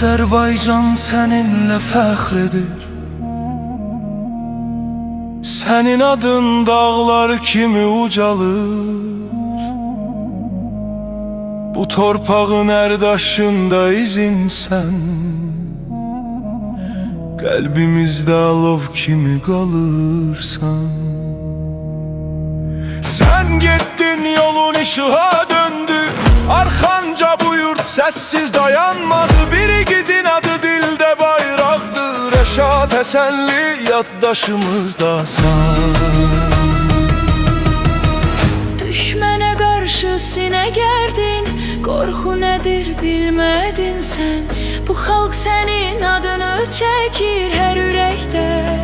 Azerbaycan seninle fəxr Senin adın dağlar kimi ucalır. Bu torpağın her daşında izinsən, Qəlbimizdə alov kimi qalırsan. Sen gittin, yolun işığa döndü, Arxanca bu yurt sessiz dayanmadı. Biri gidin adı dilde bayraqdır, Rəşad Həsənli yaddaşımızdasan. Düşmene karşı sine gerdin, korku nedir bilmedin sen. Bu halk senin adını çekir her yürekte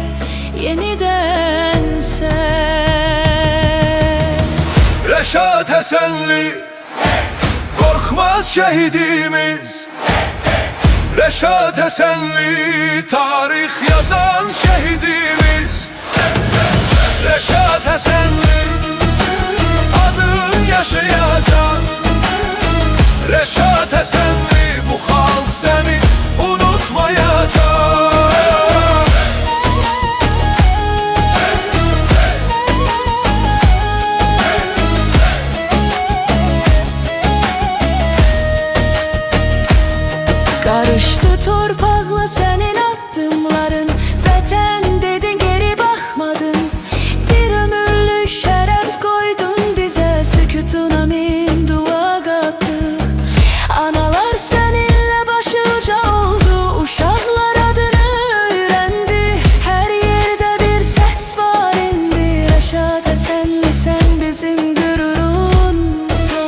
yeniden sen. Rəşad Həsənli, korkmaz şehidimiz. Rəşad Həsənli, tarih yazan şehidimiz. Rəşad Həsənli, adın yaşayacak. Rəşad Həsənli, bu halk seni unutmayacak. Karıştı torpakla senin adımların, vətən dedin geri bakmadın. Bir ömürlük şərəf koydun bize, sükutuna min dua kattı. Analar seninle başuca oldu, uşaklar adını öğrendi. Her yerde bir ses var indi, Rəşad Həsənli sen bizim gururumsun.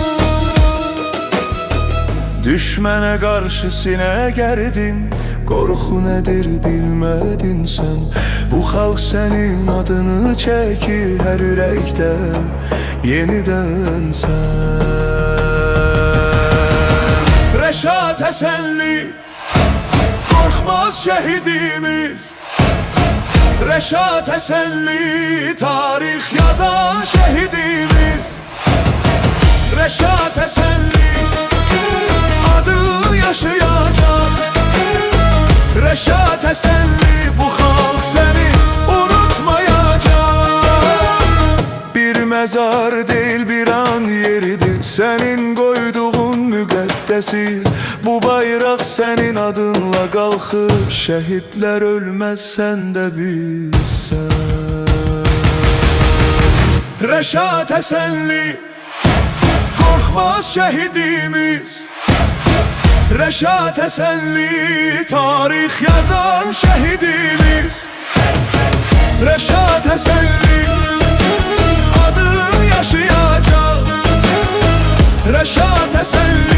Düşmene karşı sine gerdin, korku nedir bilmedin sen. Bu halk senin adını çekir her yürekte yeniden sen. Rəşad Həsənli, korkmaz şehidimiz. Rəşad Həsənli, tarih yazan şehidimiz. Rəşad Həsənli, adın yaşayacak. Rəşad Həsənli, bu halk seni unutmayacak. Bir mezar değil bir an yeridir, senin koyduğun müqəddəsiz. Bu bayraq senin adınla qalxır, şehitler ölmez sen de bilsən. Rəşad Həsənli, korkmaz şehidimiz. Rəşad Həsənli, tarih yazan şehidimiz. Rəşad Həsənli, adın yaşayacak. Rəşad Həsənli,